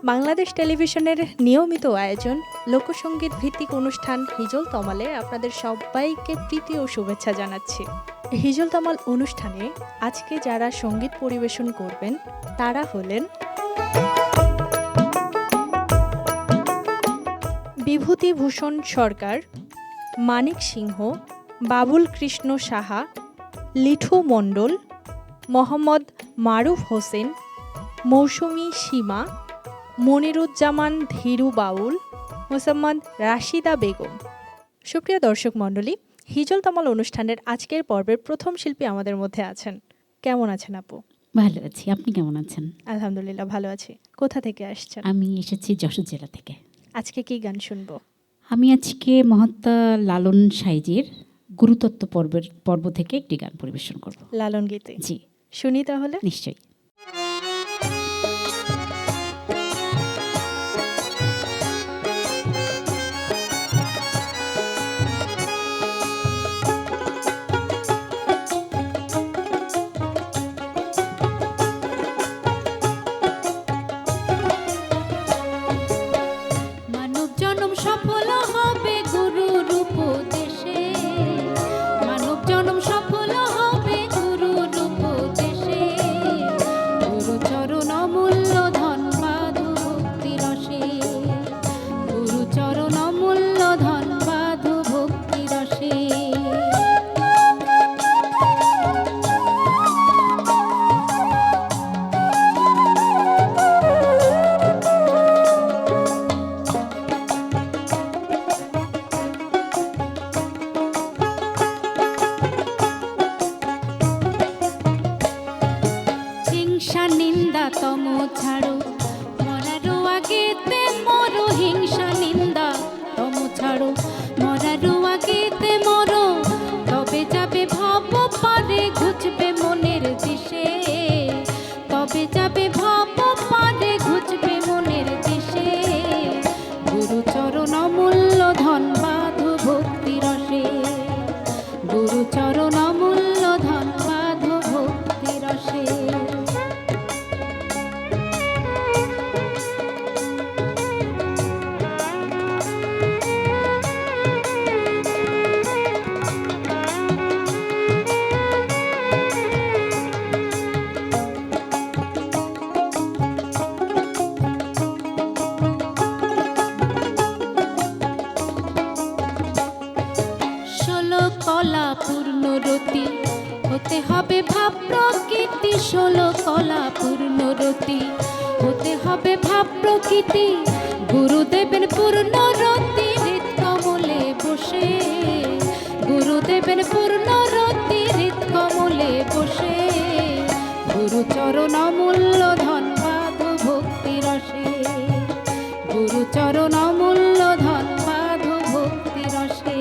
বাংলাদেশ টেলিভিশনের নিয়মিত আয়োজন লোকসঙ্গীত ভিত্তিক অনুষ্ঠান হিজল তমালে আপনাদের সবাইকে প্রীতি ও শুভেচ্ছা জানাচ্ছি। হিজল তমাল অনুষ্ঠানে আজকে যারা সঙ্গীত পরিবেশন করবেন তারা হলেন বিভূতিভূষণ সরকার, মানিক সিংহ, বাবুল কৃষ্ণ সাহা, লিঠু মণ্ডল, মোহাম্মদ মারুফ হোসেন, মৌসুমী সীমা, মনিরুজ্জামান ধীরু বাউল, মোসাম্মদ রাশিদা বেগম। সুপ্রিয় দর্শক মণ্ডলী, হিজল তমাল অনুষ্ঠানের আজকের পর্বের প্রথম শিল্পী আমাদের মধ্যে আছেন। কেমন আছেন আপু? ভালো আছি, আপনি কেমন আছেন? আলহামদুলিল্লাহ ভালো আছি। কোথা থেকে আসছেন? আমি এসেছি যশোর জেলা থেকে। আজকে কি গান শুনবো? আমি আজকে মহাত্মা লালন সাইজির গুরুতত্ত্ব পর্ব থেকে একটি গান পরিবেশন করব। লালন গীতে? জি, শুনি তাহলে। নিশ্চয়ই। মানব জনম সফল হবে গুরুর উপদেশে, মানব জনম সফল হবে গুরুর উপদেশে, গুরু চরণ অমূল্য ধন বাধু ভক্তি রসে, গুরু চরণ অমূল্য ধন বাধু ভক্তি রসে। হিংসা নিন্দা তম ছাড়ো, মরারও আগেতে মরো। হিংসা নিন্দা তম ছাড়ো, মরারও আগেতে মরো। তবে যাবে ভব পারে, ঘুচবে মনের দিশে। তবে যাবে ভব পারে, ঘুচবে মনের দিশে। গুরু চরণ অমূল্য ধন বাধু ভক্তি রসে, গুরু চরণ অমূল্য ধন বাধু ভক্তি রসে। ষোলো কলা পূর্ণরতি হতে হবে ভাব প্রকৃতি। ষোলো কলা পূর্ণরতি হতে হবে ভাব প্রকৃতি। গুরুদেবের পূর্ণরতি হৃদ কমলে বসে, গুরুদেবের পূর্ণরতি হৃদ কমলে বসে। গুরু চরণ অমূল্য ধন বাধু ভক্তি রসে, গুরু চরণ অমূল্য ধন বাধু ভক্তি রসে।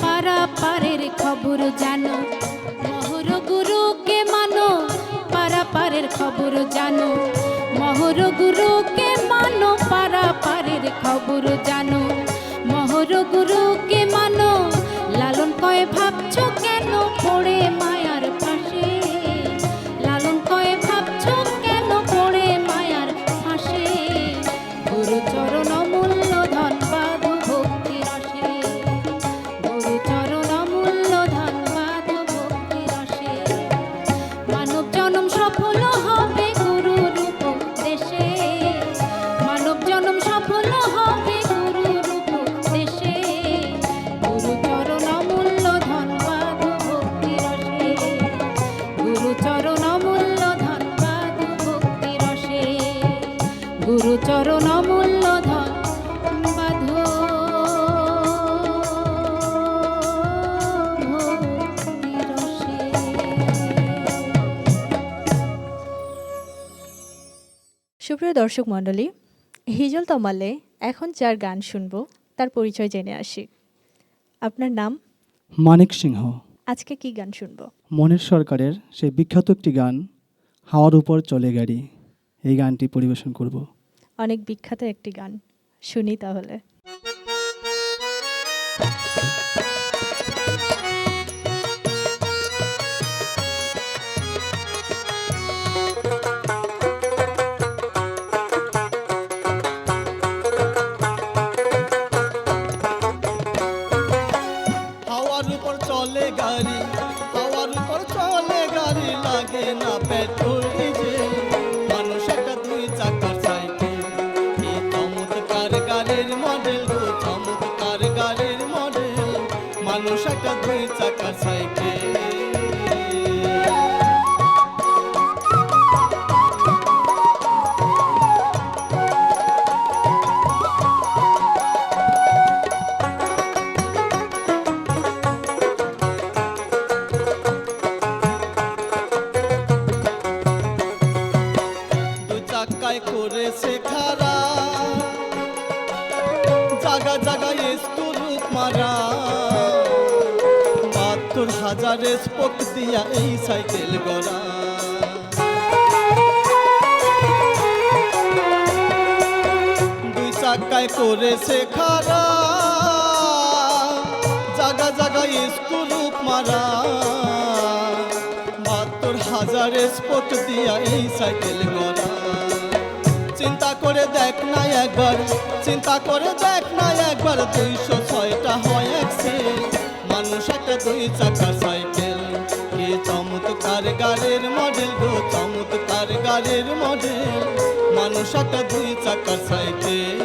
পারা পারের খবর জানো, মহর গুরুকে মানো। পারা পারের খবর জানো, মহর গুরুকে মানো। পারা পারের খবর জানো, মহর গুরুকে মানো। লালন কয়ে ভাবছো কেন পড়ে মায়ার ফাঁসে, লালন কয়ে ভাবছো কেন পড়ে মায়ার ফাঁসে। গুরু চরণ অমূল্য ধন বাধু ভক্তি রসে, গুরু চরণ অমূল্য ধন বাধু ভক্তি রসে। মানব জনম সফল হবে গুরুর উপদেশে, মানব জনম সফল হবে গুরুর উপদেশে। গুরু চরণ অমূল্য ধন বাধু ভক্তি রসে, গুরু চরণ অমূল্য ধন বাধু ভক্তি রসে, গুরু চরণ অমূল্য ধন বাধু ভক্তি রসে। সুপ্রিয় দর্শক মণ্ডলী, হিজল তমালে এখন যার গান শুনবো তার পরিচয় জেনে আসি। আপনার নাম? মানিক সিংহ। আজকে কি গান শুনবো? মনির সরকারের সেই বিখ্যাত একটি গান হাওয়ার উপর চলে গাড়ি, এই গানটি পরিবেশন করব। অনেক বিখ্যাত একটি গান, শুনি তাহলে। হাওয়ার উপর চলে গাড়ি, হাওয়ার উপর চলে গাড়ি, লাগে না পেট্রোল ডিজেল, মানুষ একটা দুই চাকার সাইকেল। কি চমৎকার গাড়ির মডেল গো, চমৎকার গাড়ির মডেল, মানুষ একটা দুই চাকার সাইকেল। দু চাকায় করেছে খারা, জাগা জাগায় স্কুরুপ মারা, ৭২,০০০ স্পোক দিয়া এই সাইকেল গড়া। দুই চাকায় করেছে খারা, জাগা জাগায় স্কুরুপ মারা, ৭২,০০০ স্পোক দিয়া এই সাইকেল গড়া। চিন্তা করে দেখ না একবার, চিন্তা করে দেখ না একবার, ২০৬টা হয় এক্সেল, মানুষ একটা দুই চাকার সাইকেল। কি চমৎকার গাড়ির মডেল গো, চমৎকার গাড়ির মডেল, মানুষ একটা দুই চাকার সাইকেল।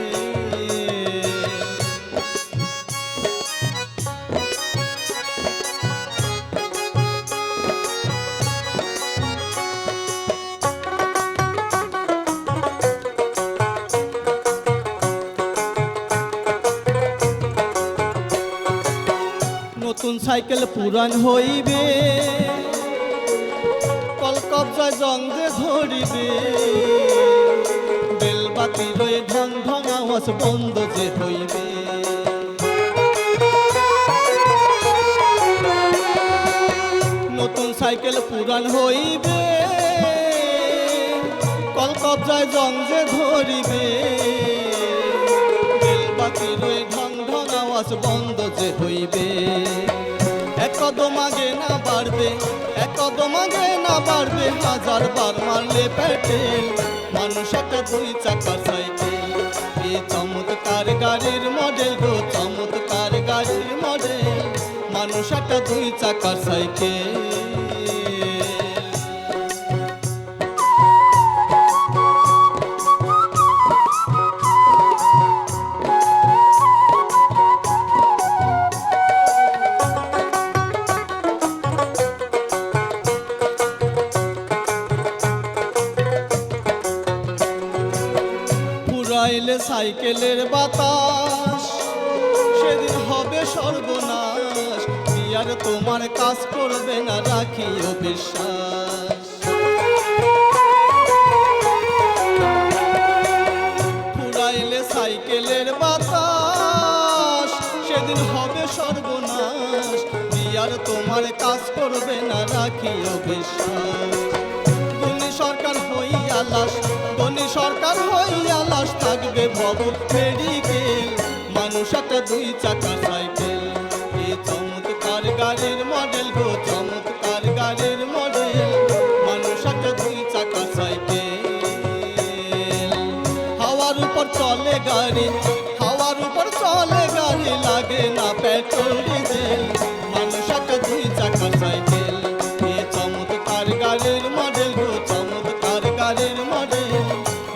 নতুন সাইকেল পুরান হইবে, কলকবজায় জং যে ধরিবে, বেলবাতি রয়ে ঢং ঢং আওয়াজ বন্ধ যে হইবে। নতুন সাইকেল পুরান হইবে, কলকবজায় জং যে ধরিবে, বেলবাতি রয়ে ঢং ঢং আওয়াজ বন্ধ যে হইবে। এক কদম আগে না বাড়বে, এক কদম আগে না বাড়বে, ১০০০ বার মারলে পেটেল, মানুষ একটা দুই চাকার সাইকেল। এই চমৎকার গাড়ির মডেল গো, চমৎকার গাড়ির মডেল, মানুষ একটা দুই চাকার সাইকেল। ফুরাইলে সাইকেলের বাতাস, সেদিন হবে সর্বনাশ, আর তোমার কাজ করবে না, রাখিও বিশ্বাস। ফুরাইলে সাইকেলের বাতাস, সেদিন হবে সর্বনাশ, আর তোমার কাজ করবে না, রাখিও বিশ্বাস। গুণী সরকার হইয়া লাশ, গুণী সরকার হইয়া লাশ, থাকবে ভব মেডিকেল, মানুষ একটা দুই চাকার সাইকেল। এই চমৎকার গাড়ির মডেল গো, চমৎকার গাড়ির মডেল, মানুষ একটা দুই চাকার সাইকেল। হাওয়ার উপর চলে গাড়ি, হাওয়ার উপর চলে গাড়ি, লাগে না পেট্রোল ডিজেল, মানুষ একটা দুই চাকার সাইকেল। এই চমৎকার গাড়ির মডেল গো, চমৎকার গাড়ির মডেল,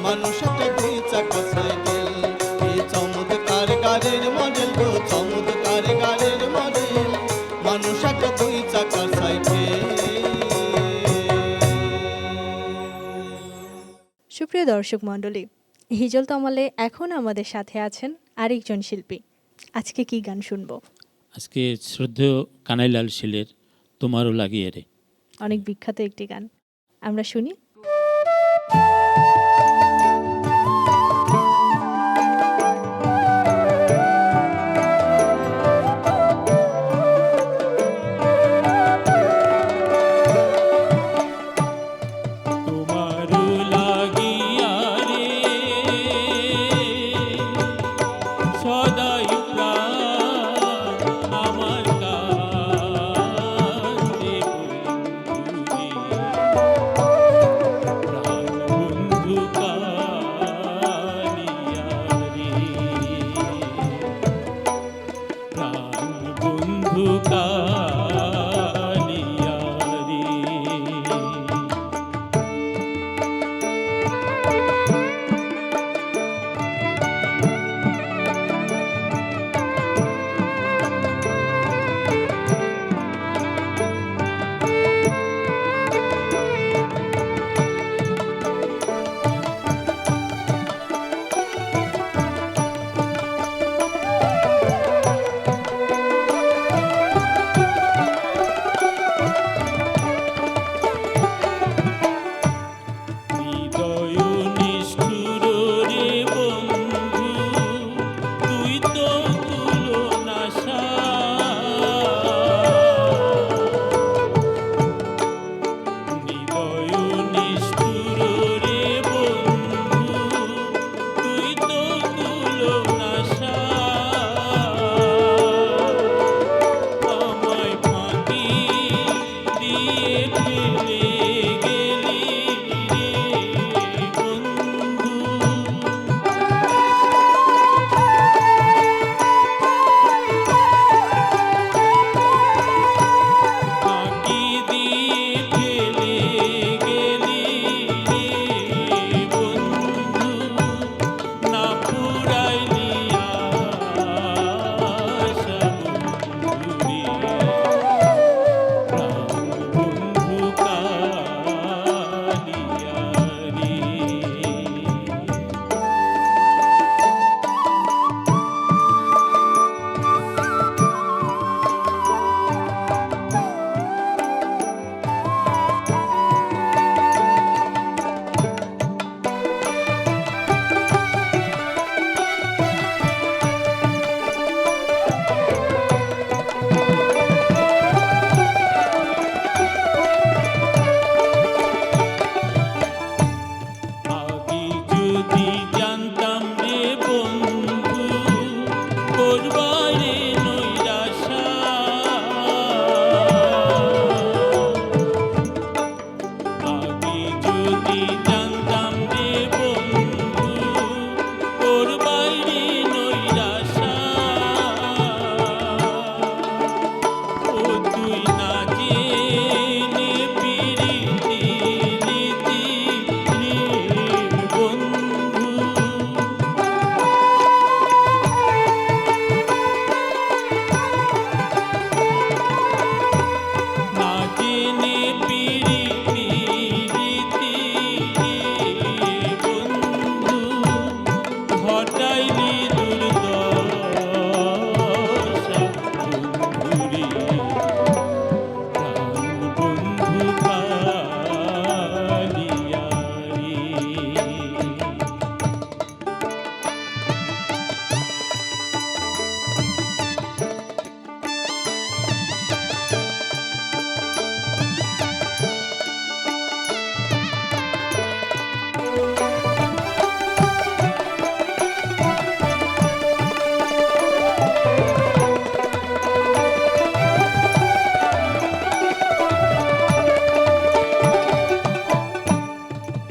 মানুষ একটা দুই চাকার সাইকেল। এই চমৎকার গাড়ির মডেল গো, চমৎকার গাড়ির মডেল, মানুষ একটা দুই চাকার সাইকেল। সুপ্রিয় দর্শক মণ্ডলী, হিজল তমালে এখন আমাদের সাথে আছেন আরেকজন শিল্পী। আজকে কি গান শুনবো? আজকে শ্রদ্ধেয় কানাইলাল শীলের তোমারও লাগিয়ে রে। অনেক বিখ্যাত একটি গান, আমরা শুনি।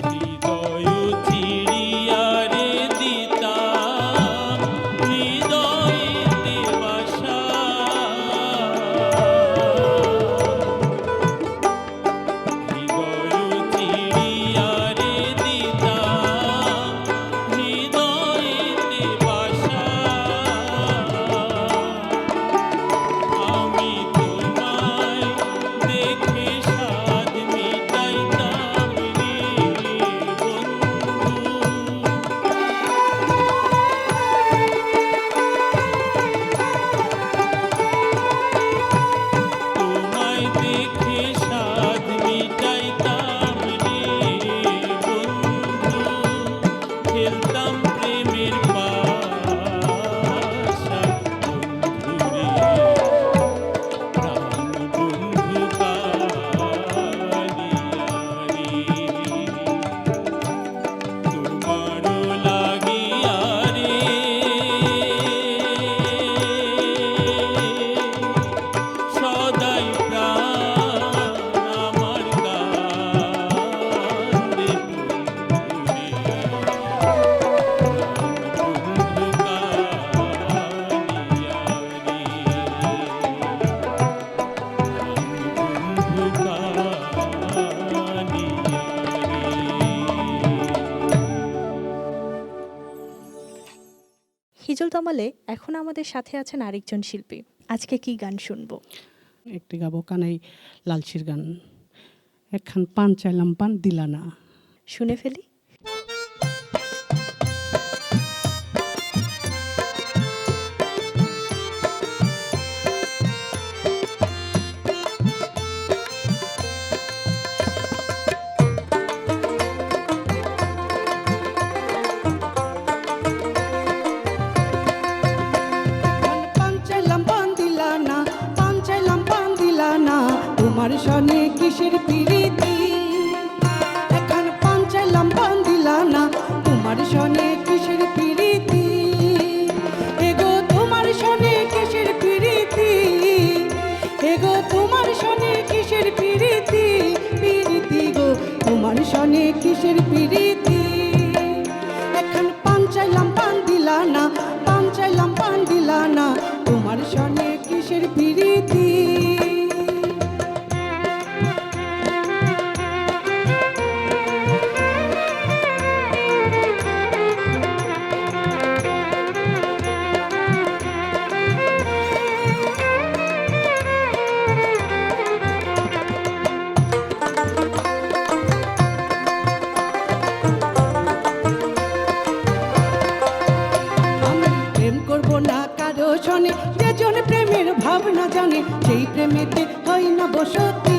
হৃদয় চিড়িয়া রে দিতাম হৃদয়েতে বাসা হৃদয় চিড়িয়া রে দিতাম হৃদয়েতে বাসা আমি তোমায় দেখে সাধ মিটাইতাম রে বন্ধু তোমায় দেখে সাধ মিটাইতাম রে বন্ধু খেলতাম প্রেমের পাশা বন্ধু রে প্রাণ বন্ধু কালিয়া রে তোমারও লাগিয়া রে সদাই প্রাণ আমার কান্দে বন্ধু রে বন্ধু কালিয়া রে বন্ধু হিজল তমালে এখন আমাদের সাথে আছেন আরেকজন শিল্পী। আজকে কি গান শুনবো? একটি গাবো কানাই লালসির গান, একখান পান চাইলাম পান দিলা না। শুনে ফেলি। পান চাইলাম পান দিলা না, পান চাইলাম পান দিলা না, তোমার সনে কিসের পিরিতি। একখান পান চাইলাম পান দিলা না, তোমার সনে কিসের পিরিতি। এগো তোমার সনে কিসের পিরিতি, এগো তোমার সনে কিসের পিরিতি, পিরিতি গো তোমার সনে কিসের পিরিতি। এখন পান চাইলাম পান দিলা না, পান চাইলাম পান দিলা না, তোমার সনে কিসের পিরিতি। আমি প্রেম করব না কারো সনে, যে জন প্রেমের ভাবনা জানে সেই প্রেমেতে হয় না বসতি।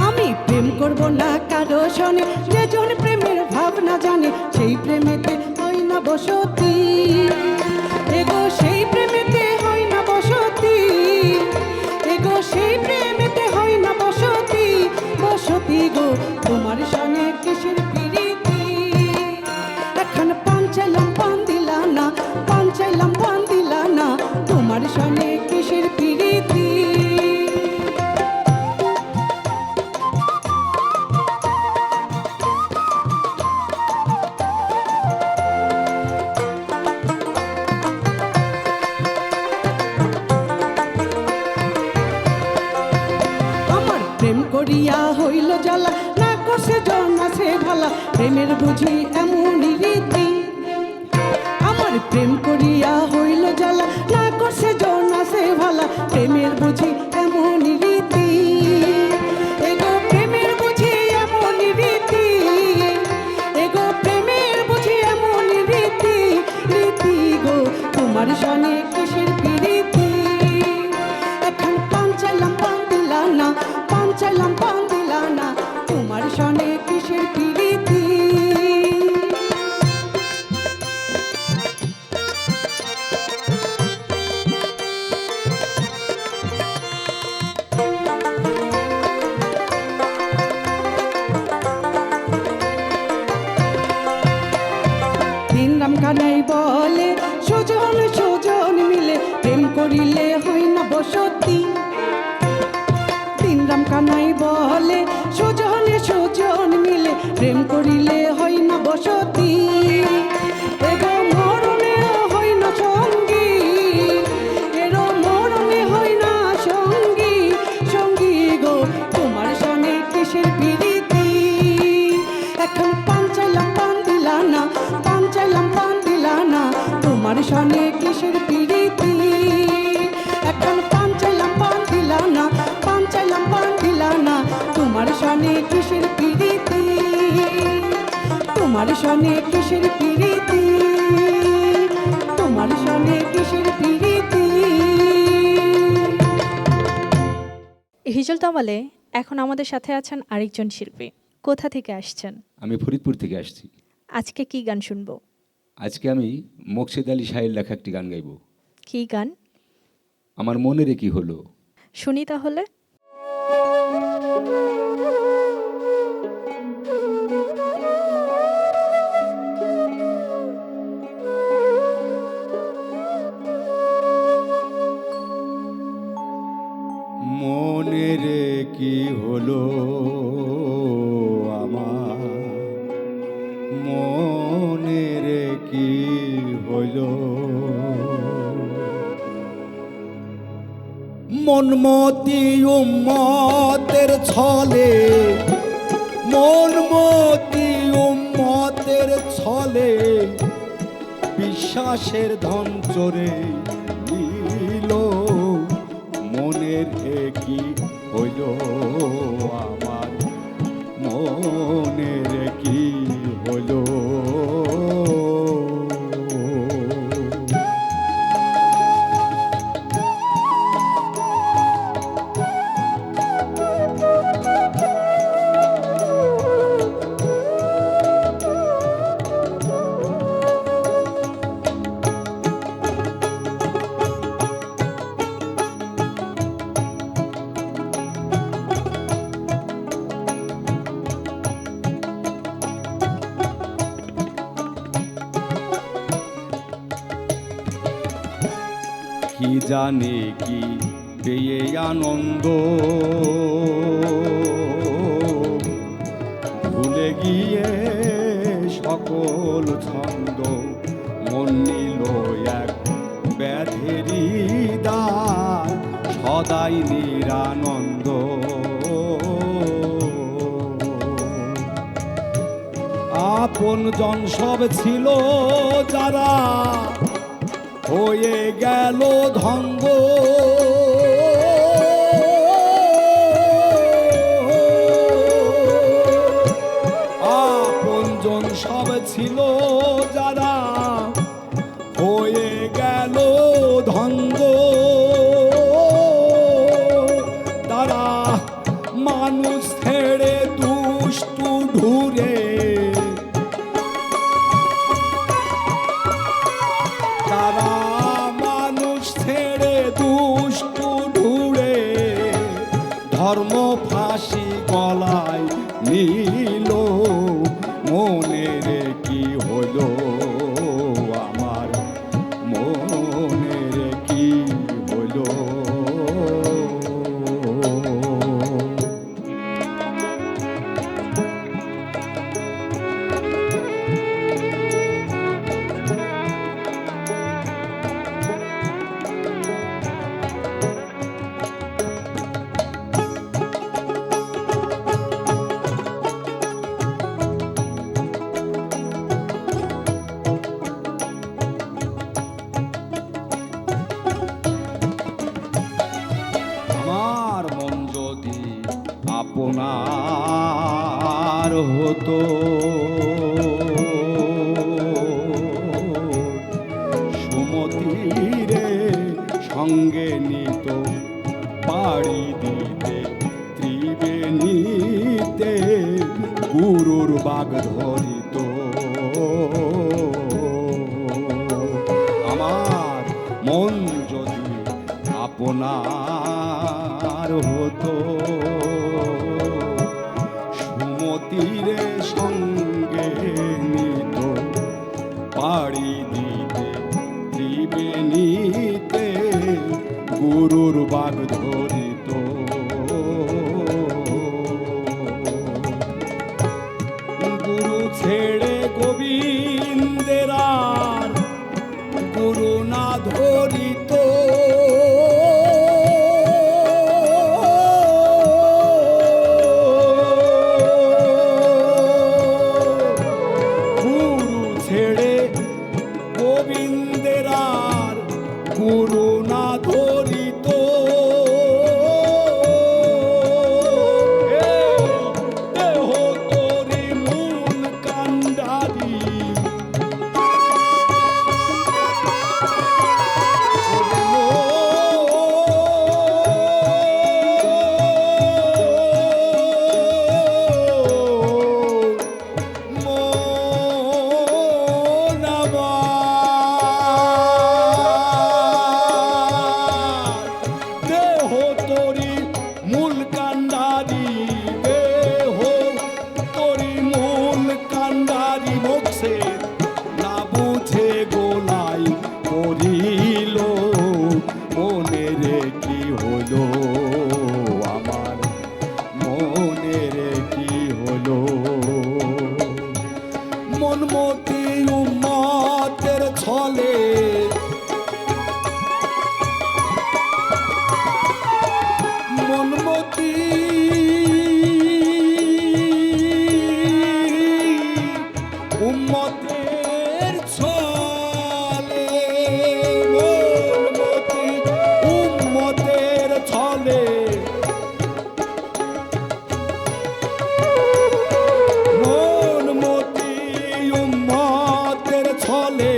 আমি প্রেম করব না কারো সনে, যে জন প্রেমের ভাবনা জানে সেই প্রেমেতে হয় না বসতি। এগো সেই প্রেমেতে হয় না বসতি, এগো সেই প্রেমেতে হয় না বসতি, বসতি গো তোমার সনে কিসের পিরিতি। এখন পান চাইলাম পান দিলা না, পান চাইলাম পান দিলা না, তোমার সনে কিসের পিরিতি। আমার প্রেম করিয়া হইল জ্বালা, না কষে জন আছে ভালা, প্রেমের বুঝি এমনই রীতি। আমার প্রেম করিয়া হইল জ্বালা, না কষে জন আছে ভালা, প্রেমের বুঝি এমনই রীতি। এগো প্রেমের বুঝি এমনই রীতি, এগো প্রেমের বুঝি এমনই রীতি, রীতি গো তোমার সনে কিসের পিরিতি। এখন পান চাইলাম পান দিলা না, পান চাইলাম পান দিলা না, তোমার সনে কিসের পিরিতি। সনে কিসের প্রীতি। এখন পান চাইলাম পান দিলা না, পান চাইলাম পান দিলা না, তোমার সনে কিসের প্রীতি, তোমার সনে কিসের প্রীতি, তোমার সনে কিসের প্রীতি। হিজল তামালে, এখন আমাদের সাথে আছেন আরেকজন শিল্পী। কোথা থেকে আসছেন? আমি ফরিদপুর থেকে আসছি। আজকে কি গান শুনবো? আজকে আমি মোকসেদ আলী শাহের লেখা একটি গান গাইব। কি গান? আমার মনেরে কি হলো। শুনি তাহলে। মনেরে কি হলো আমার, মনেরে কি হলো। মনমতি উম্মতের ছলে, মনমতি উম্মতের ছলে বিশ্বাসের ধন চোরে নিল। মনের কি হইল আমার, মনের কি হইল। কি জানে কি পেয়ে আনন্দ, ভুলে গিয়ে সকল ছন্দ। মন নিল এক ব্যাধেরি দ্বার, সদাই নিরানন্দ। আপন জন সব ছিল যারা, হয়ে গেল ধ্বংস। আপনজন সব ছিল যারা, হয়ে গেল ধ্বংস। তারা মানুষ ছেড়ে দুষ্টু ঢুরে, তারা মানুষ ছেড়ে দুষ্টু ঢুড়ে ধর্ম ফাঁসি গলায় নিল। মনের কি হলো আমার, মনের কি হলো। আমার মন যদি আপনার হতো, সুমতিরে সঙ্গে নিত, পাড়ি দিতে ত্রিবেণীতে গুরুর বাগ ধরিত। আমার মন যদি আপনার হতো, সুমতিরে সঙ্গে নিত, পাড়ি দিতে ত্রিবেণীতে গুরুর বাগ ধরিত। গুরু ছেড়ে গোবিন্দের আর গুরু না ধরিত। গুরু ছেড়ে গোবিন্দের না ধরি তো দেহ তোরি মূল কান্ডারি মনমতি উম্মতের ছলে মনমতি উম্মতের ছলে মনমতি উম্মতের ছলে ছলে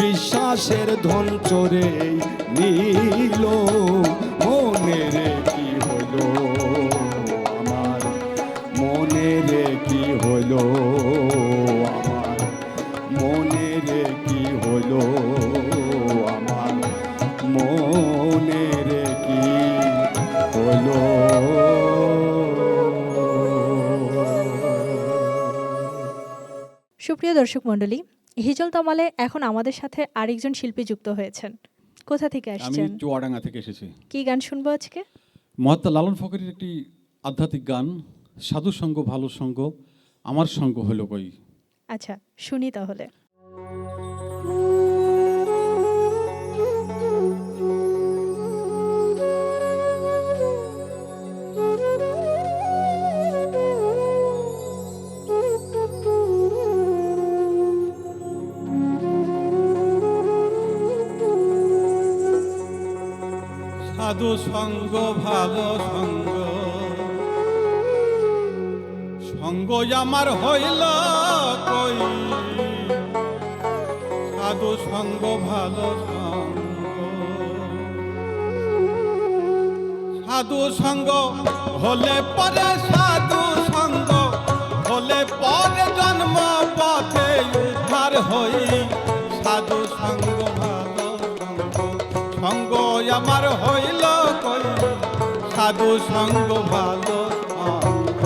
বিশ্বাসের ধন চোরে নিল মনের কি হলো আমার মনের কি হলো আমার মনের কি হলো আমার মনের কি হলো সুপ্রিয় দর্শক মণ্ডলী, হিজল তমালে এখন আমাদের সাথে আরেকজন শিল্পী যুক্ত হয়েছেন। কোথা থেকে আমি আসছেন? চুয়াডাঙ্গা থেকে এসেছি। কি গান শুনবো আজকে? মহাত্মা লালন ফকিরের একটি আধ্যাত্মিক গান, সাধু সঙ্গ ভালো সঙ্গ আমার সঙ্গ হলো কই। আচ্ছা, শুনি তাহলে। সাধু সঙ্গ ভালো সঙ্গ সঙ্গ আমার হইল কই সাধু সঙ্গ ভালো সঙ্গ সাধু সঙ্গ হলে পরে সাধু সঙ্গ হলে পরে জন্ম পথে উদ্ধার হই সাধু সঙ্গ ভালো সঙ্গ আমার হইল কই সাধু সঙ্গ ভালো সঙ্গ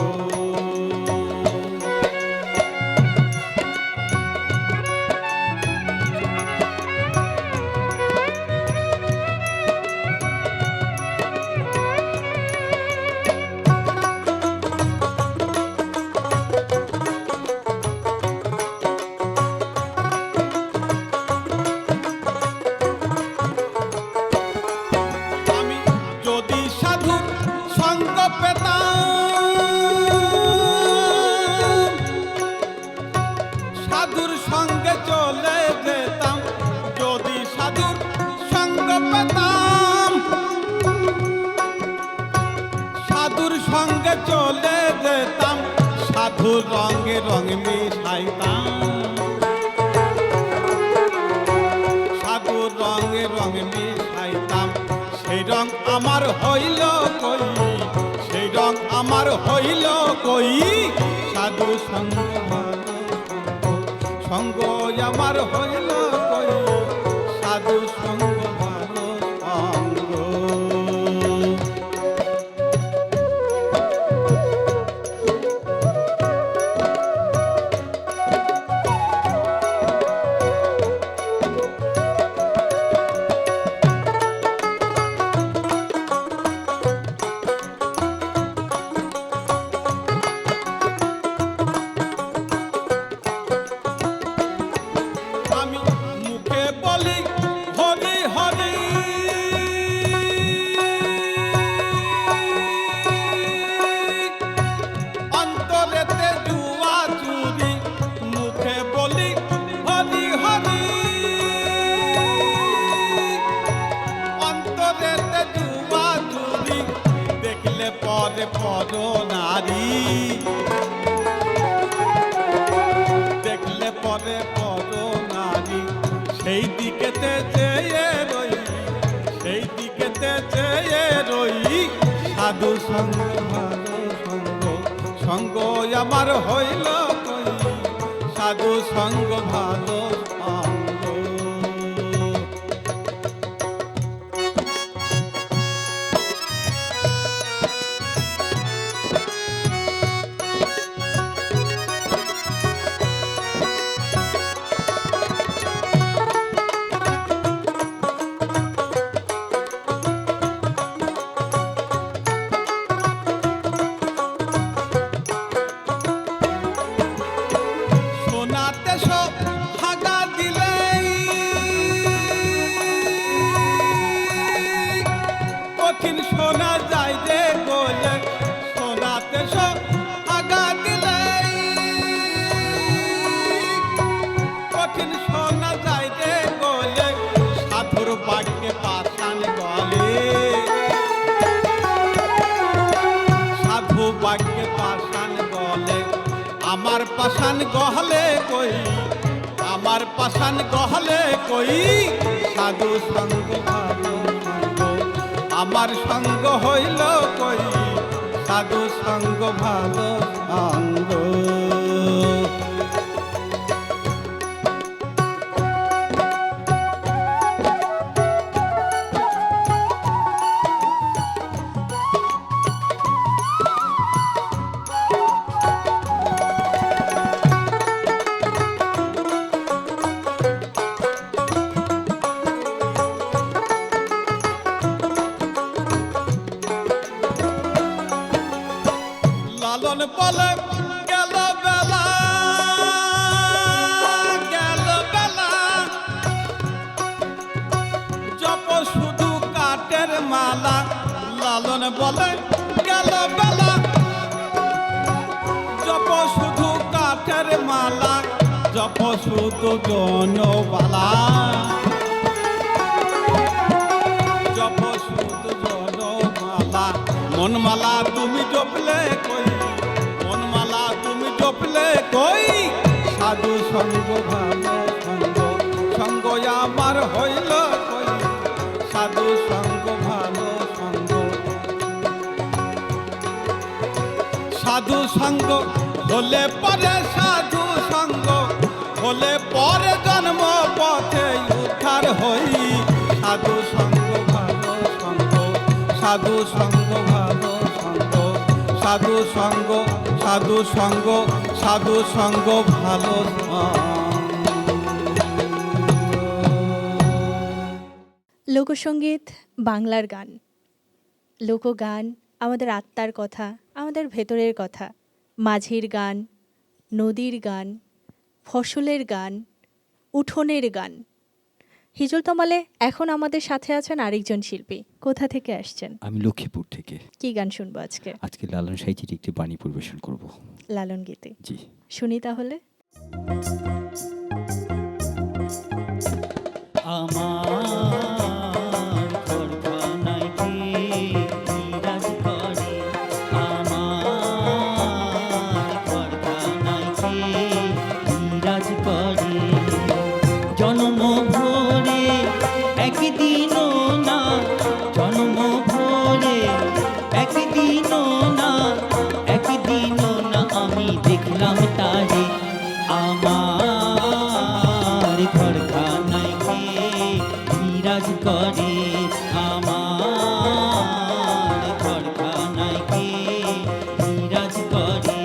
সাধুর সঙ্গে চলে যেতাম যদি সাধুর সঙ্গ পেতাম সাধুর সঙ্গে চলে যেতাম সাধুর রঙে রঙ মিশাইতাম সাধুর রঙে রঙ মিশাইতাম সেই রং আমার হইল কই সেই রং আমার হইল কই সাধু সঙ্গ সঙ্গ আমার হইল কই সাধু সঙ্গ ভালো সঙ্গ আমি পরে পর নারী, দেখলে পরে পর নারী, সেই দিকেতে চেয়ে রই, সেই দিকেতে চেয়ে রই। সাধু সঙ্গ ভালো সঙ্গ, সঙ্গ আমার হইল কই, সাধু সঙ্গ ভালো সঙ্গ। সোনাতে সব হাগা দিলেই কঠিন শোনা যায় রে গোলে, সোনাতে সব হাগা দিলেই কঠিন শোনা যায় রে গোলে, সাধুর বাক্যে পাষাণ গলে, সাধু বাক্যে পাষাণ গলে। আমার পাষাণ গহলে কই, আমার পাষাণ গহলে কই, সাধু সঙ্গ ভালো সঙ্গ, আমার সঙ্গ হইল কই, সাধু সঙ্গ ভালো সঙ্গ। লালন বলে গেল বেলা, গেল বেলা, জপ শুধু কাঠের মালা। লালন বলে গেল বেলা, জপ শুধু কাঠের মালা, জপ শুধু জনবালা, জপ শুধু জনমালা। মনমালা তুমি জপলে কই, মনমালা তুমি জপলে কই, সাধু সঙ্গ ভালো সঙ্গ, সঙ্গ আমার হইল কই, সাধু সঙ্গ ভালো সঙ্গ। সাধু সঙ্গ হলে পরে, সাধু সঙ্গ হলে পরে জন্ম পথে উদ্ধার হই, সাধু সঙ্গ ভালো সঙ্গ, সাধু সঙ্গ ভালো সঙ্গ, সাধু সঙ্গ, সাধু সঙ্গ, সাধু সঙ্গ ভালো সঙ্গ। লোকসঙ্গীত বাংলার গান, লোকগান আমাদের আত্মার কথা, আমাদের ভেতরের কথা। মাঝির গান, নদীর গান, ফসলের গান, উঠোনের গান। হিজল তমালে এখন আমাদের সাথে আছেন আরেকজন শিল্পী। কোথা থেকে আসছেন? আমি লক্ষ্মীপুর থেকে। কি গান শুনবো আজকে? আজকে লালন সাহিত্যের একটি বাণী পরিবেশন করব। লালন গীতি? জি, শুনি তাহলে। আমার ঘরখানায় কে বিরাজ করে, আমার ঘরখানায় কে বিরাজ করে। জন্ম ভোরে একদিনও না, জন্ম ভোরে একদিনও না, একদিনও না আমি দেখলাম তারে। আমার ঘরখানায় কে বিরাজ করে, আমার ঘরখানায় কে বিরাজ করে।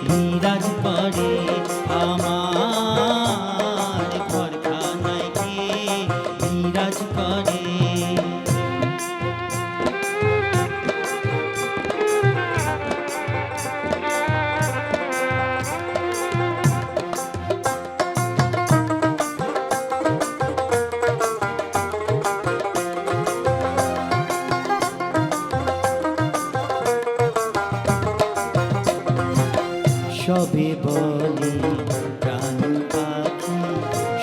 বিরাজ করে আমার ঘরখানায় কে বিরাজ করে সবে বলে প্রাণ পাখি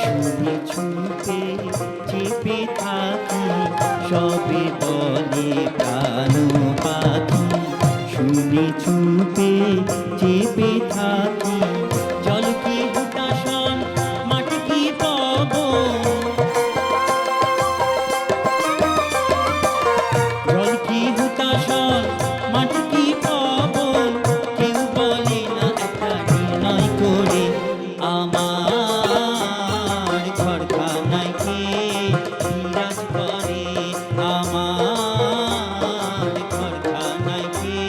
শুনে ছুপে চেপে থাকি সবে বলে প্রাণ পাখি শুনে ছুপে চেপে থাকি জল কি হুতাশন মাটি কি পবন জল কি হুতাশন মাটি কি পবন কেউ বলে না একটা নির্ণয় করে আমার ঘরখানায় কে বিরাজ করে আমার ঘরখানায় কে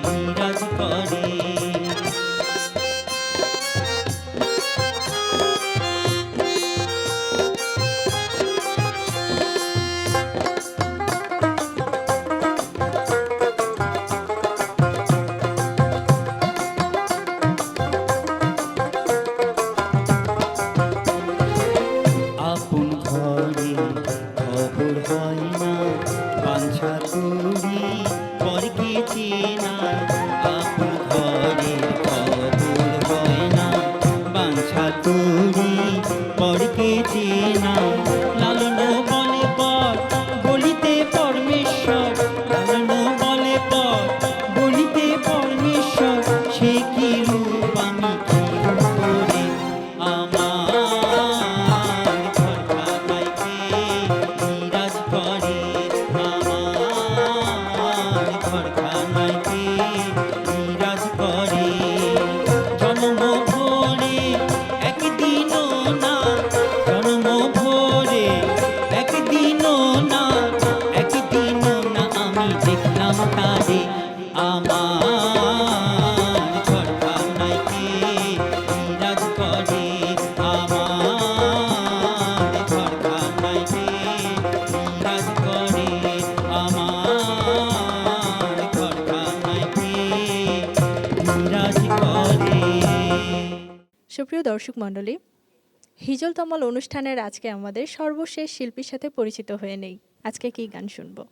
বিরাজ করে আপন ঘরে খবর হয় না বাঞ্ছা করি পরকে চেনা আপন ঘরে খবর হয় না বাঞ্ছা করি পরকে চেনা লালন বলে পর বলিতে পরমেশ্বর লালন বলে পর বলিতে পরমেশ্বর সে কি রূপ আমি কি রূপ করে আমার ঘরখানায় কে বিরাজ করে আমার ঘরখানায় কে বিরাজ করে জন্ম ভোরে একদিনও না জন্ম ভোরে একদিনও না একদিনও না আমি দেখলাম তারে আমার ঘরখানায় কে বিরাজ করে আমার ঘরখানায় কে বিরাজ করে আমার ঘরখানায় কে বিরাজ করে সুপ্রিয় দর্শক মণ্ডলী, হিজল তমল অনুষ্ঠানের আজকে আমাদের সর্বশেষ শিল্পীর সাথে পরিচিত হয়ে নেই। আজকে কি গান শুনবো?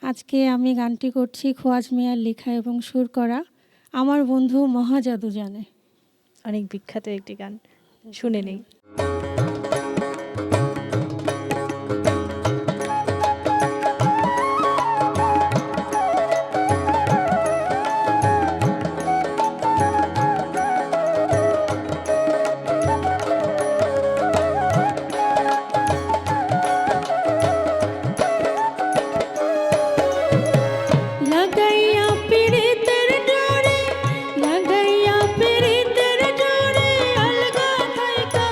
আজকে আমি গানটি করছি খোয়াজ মিয়ার লেখা এবং সুর করা আমার বন্ধু মহাজাদু জানে। অনেক বিখ্যাত একটি গান, শুনে নেই। লাগাইয়া পিরিতের ডোরে লাগাইয়া পিরিতের ডোরে আলগা থাইকা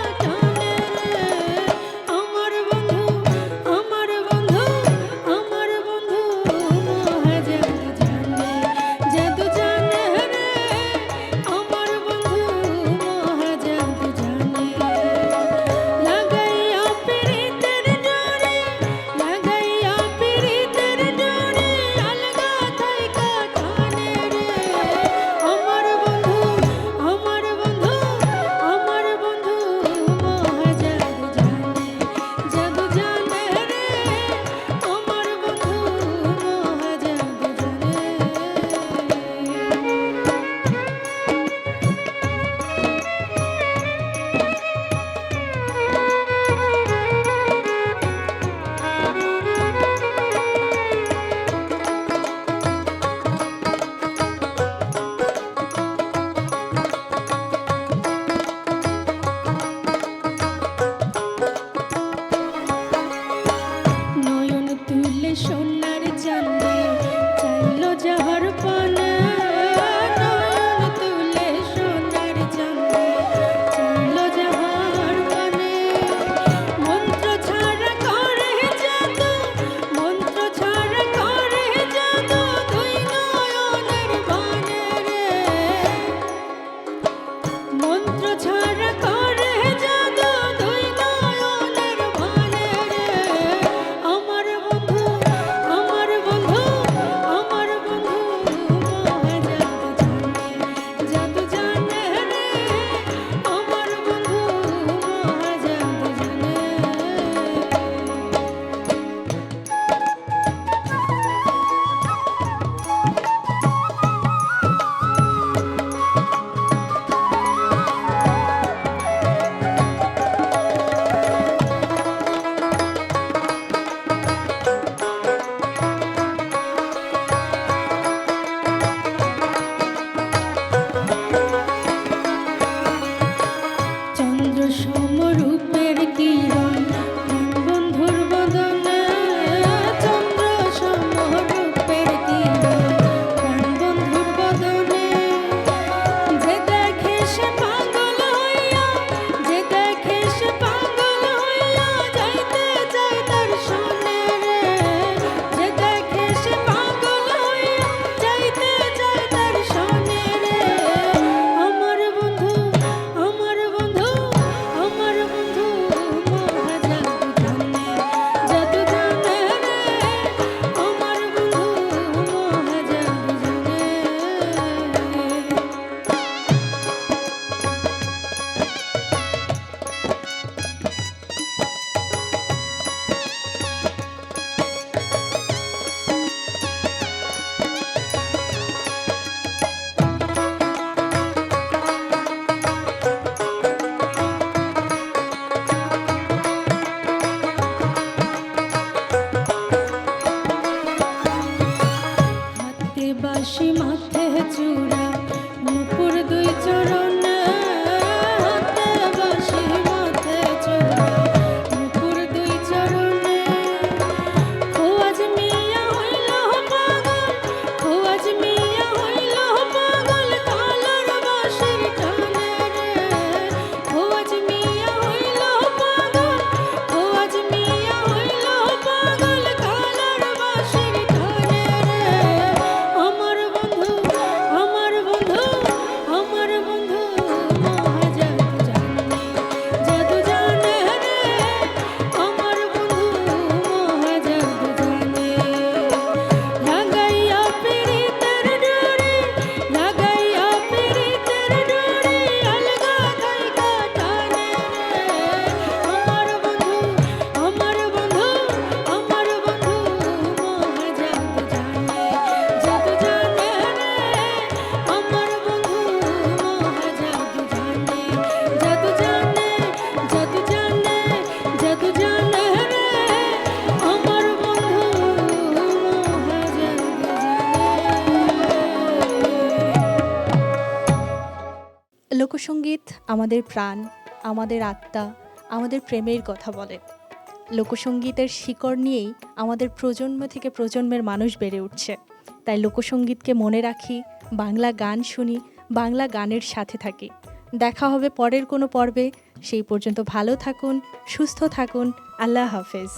লোকসঙ্গীত আমাদের প্রাণ, আমাদের আত্মা, আমাদের প্রেমের কথা বলে। লোকসঙ্গীতের শিকড় নিয়েই আমাদের প্রজন্ম থেকে প্রজন্মের মানুষ বেড়ে উঠছে। তাই লোকসঙ্গীতকে মনে রাখি, বাংলা গান শুনি, বাংলা গানের সাথে থাকি। দেখা হবে পরের কোনো পর্বে। সেই পর্যন্ত ভালো থাকুন, সুস্থ থাকুন। আল্লাহ হাফেজ।